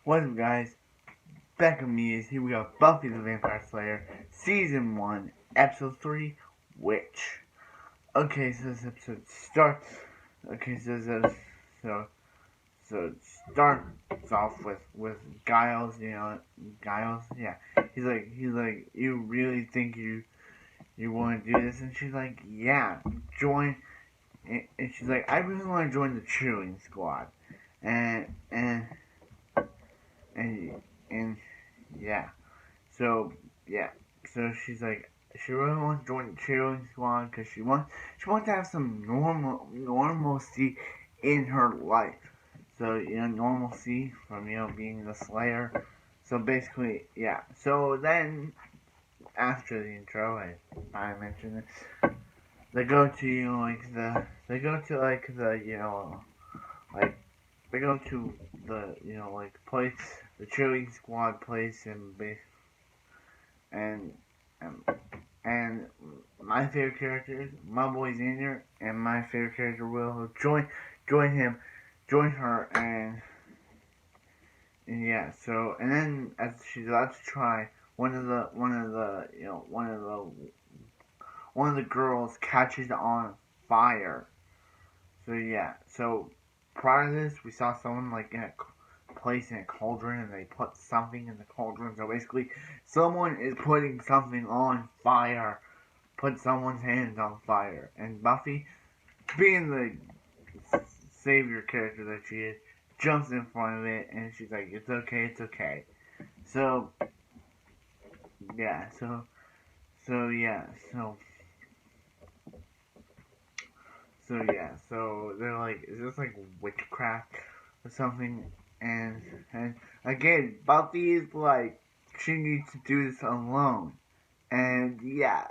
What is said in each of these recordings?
What's up, guys? Back with me is here we got Buffy the Vampire Slayer, Season 1, Episode 3, Witch. Okay, so this episode starts. Okay, so, so it starts off with Giles, Giles, yeah. He's like, you really think you want to do this? And she's like, yeah, join. And she's like, I really want to join the cheerleading squad. And, and, and, and, yeah. So yeah, so she's like, she really wants to join the cheerleading squad because she wants to have some normalcy in her life. So normalcy from being the Slayer. So basically, yeah. So then after the intro, I mentioned it. They go to like they go to the place, the cheerleading squad place, and um, and my favorite characters, my boy Xander, and my favorite character Will join her, and yeah. So and then as she's about to try, one of the girls catches on fire. So yeah. So prior to this, we saw someone like in a place in a cauldron, and they put something in the cauldron. So basically, someone is putting something on fire. Put someone's hands on fire. And Buffy, being the savior character that she is, jumps in front of it, and she's like, "It's okay, it's okay." So yeah, so yeah, so they're like, "Is this like witchcraft or something?" And again, Buffy is like, she needs to do this alone. And yeah,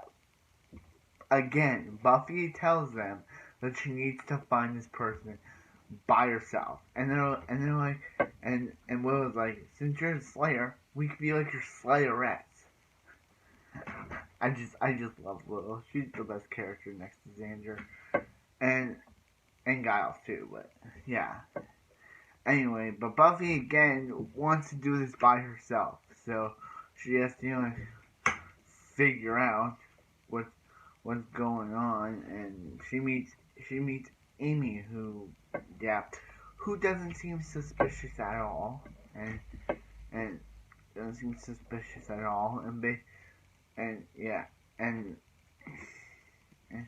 again, Buffy tells them that she needs to find this person by herself. And they're like, and Will is like, since you're a Slayer, we could be like your Slayerettes. I just love Will. She's the best character next to Xander and Giles too. But yeah. Anyway, but Buffy again wants to do this by herself, so she has to figure out what what's going on, and she meets Amy, who doesn't seem suspicious at all, and doesn't seem suspicious at all, and yeah, and and,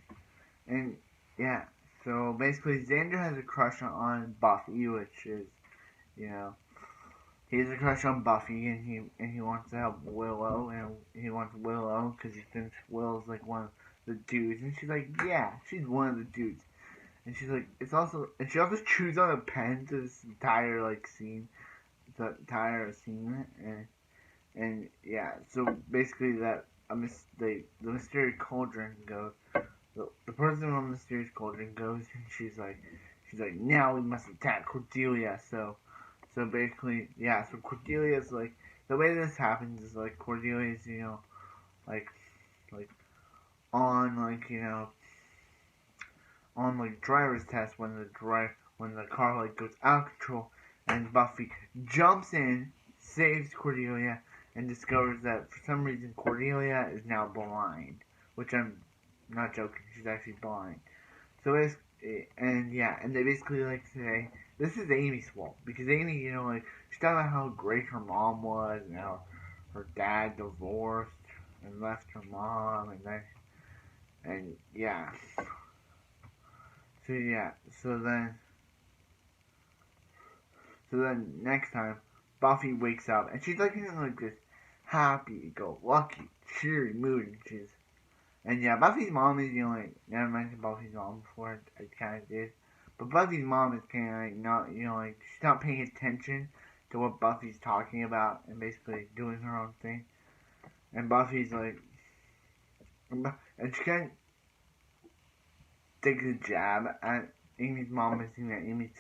and yeah. So basically, Xander has a crush on Buffy, which is you know he has a crush on Buffy, and he wants to help Willow, and he wants Willow because he thinks Willow's like one of the dudes, and she's like, yeah, she's one of the dudes, and she's like, and she also chews on a pen to this entire scene, and yeah, so basically the mysterious cauldron goes, the person on the mysterious cauldron goes, and she's like, now we must attack Cordelia, so basically, yeah. So Cordelia's like, the way this happens is like Cordelia's, like like on driver's test when the car goes out of control, and Buffy jumps in, saves Cordelia, and discovers that for some reason Cordelia is now blind, which I'm not joking. She's actually blind. So it's and yeah, and they basically say this is Amy's fault because Amy, she's talking about how great her mom was and how her dad divorced and left her mom, and yeah, so yeah, so then next time Buffy wakes up and she's like in this happy go lucky cheery mood, and yeah, Buffy's mom is, never mentioned Buffy's mom before, I kind of did. But Buffy's mom is kind of not, she's not paying attention to what Buffy's talking about and basically doing her own thing. And Buffy's like, and she kind of takes a jab at Amy's mom, and saying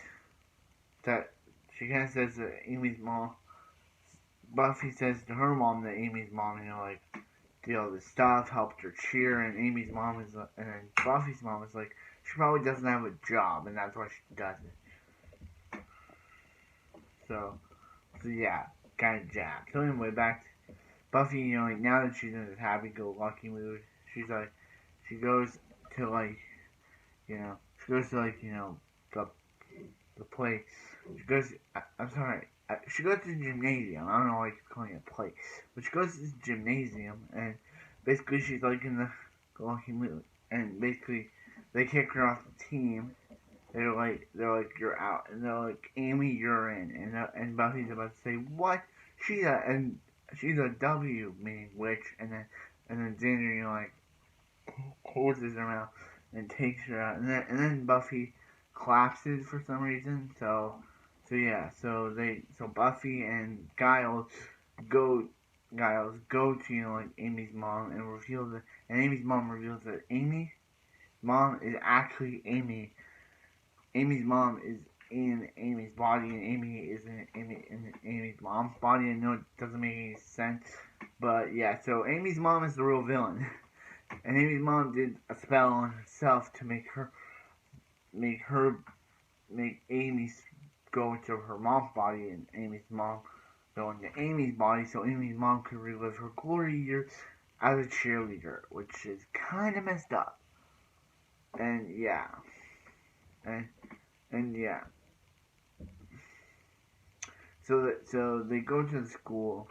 that she kind of says that Amy's mom, Buffy says to her mom that Amy's mom, did all this stuff, helped her cheer, and and Buffy's mom is like, she probably doesn't have a job, and that's why she does it. So, So yeah, kind of jacked. So anyway, back to Buffy. Like now that she's in this happy-go-lucky mood, she's like, she goes to she goes to the the place. She goes. I'm sorry. She goes to the gymnasium. I don't know why I keep calling it a place, but she goes to this gymnasium, and basically she's like in the lucky mood, and basically they kick her off the team. They're like you're out, and they're like Amy, you're in, and Buffy's about to say what? She's a W, meaning witch, and then Xander closes her mouth and takes her out, and then Buffy collapses for some reason. So Buffy and go go to Amy's mom and Amy's mom reveals that Amy's mom is actually Amy. Amy's mom is in Amy's body, and Amy is in Amy's mom's body. I know it doesn't make any sense, but yeah. So Amy's mom is the real villain. And Amy's mom did a spell on herself to make Amy go into her mom's body, and Amy's mom go into Amy's body, so Amy's mom could relive her glory years as a cheerleader, which is kind of messed up. And yeah, and yeah. So they go to the school.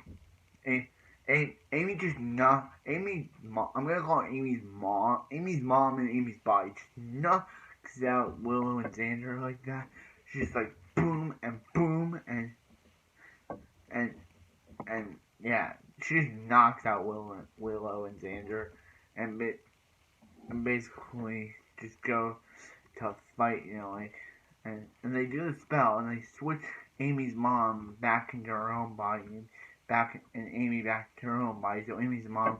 Amy just not Amy's mom. I'm gonna call her Amy's mom. Amy's mom and Amy's body just knocks out Willow and Xander like that. She's just like boom and boom and yeah, she just knocks out Willow and Xander, and basically just go to fight. And they do the spell, and they switch Amy's mom back into her own body, and Amy back to her own body. So Amy's mom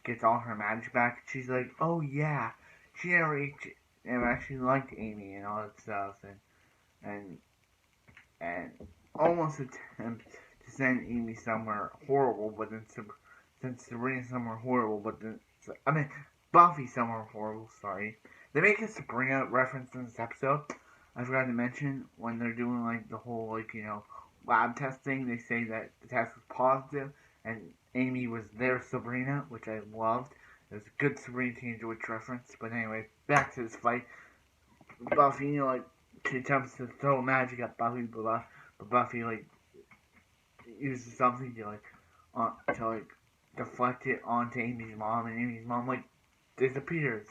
gets all her magic back. She's like, oh yeah, she never actually liked Amy and all that stuff, and and almost attempt to send Amy somewhere horrible, but then send Sabrina somewhere horrible, but then Buffy somewhere horrible. Sorry, they make a Sabrina reference in this episode. I forgot to mention when they're doing the whole lab testing. They say that the test was positive, and Amy was their Sabrina, which I loved. It was a good Sabrina Teenage Witch reference. But anyway, back to this fight. Buffy, she attempts to throw magic at Buffy, but Buffy uses something to deflect it onto Amy's mom, and Amy's mom disappears.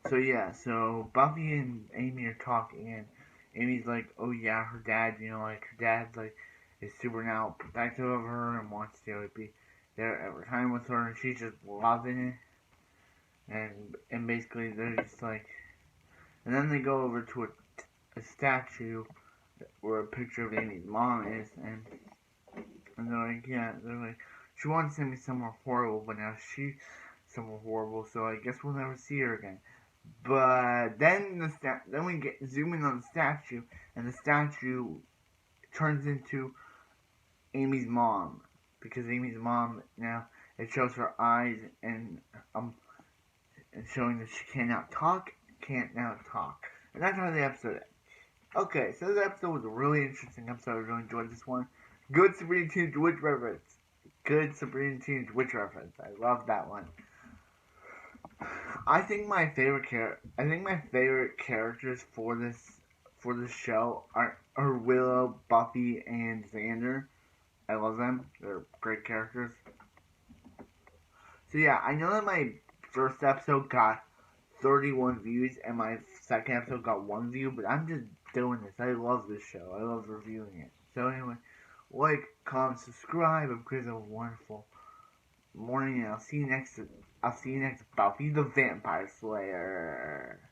So yeah, so Buffy and Amy are talking, and Amy's like, oh yeah, her dad, her dad's is super now protective of her and wants to be there every time with her, and she's just loving it. And basically they're just and then they go over to a statue where a picture of Amy's mom is, and they're like, she wants to send me somewhere horrible, but now she's somewhere horrible, so I guess we'll never see her again. But then we get zoom in on the statue, and the statue turns into Amy's mom, because Amy's mom now it shows her eyes and showing that she can't now talk, and that's how the episode ends. Okay, so this episode was a really interesting episode. I really enjoyed this one. Good Sabrina Teenage Witch reference. I love that one. I think my favorite characters for this show are Willow, Buffy, and Xander. I love them. They're great characters. So yeah, I know that my first episode got 31 views and my second episode got 1 view, but I'm just doing this. I love this show. I love reviewing it. So anyway, comment, subscribe. I'm Chris. Have a wonderful morning, and I'll see you next Buffy the Vampire Slayer.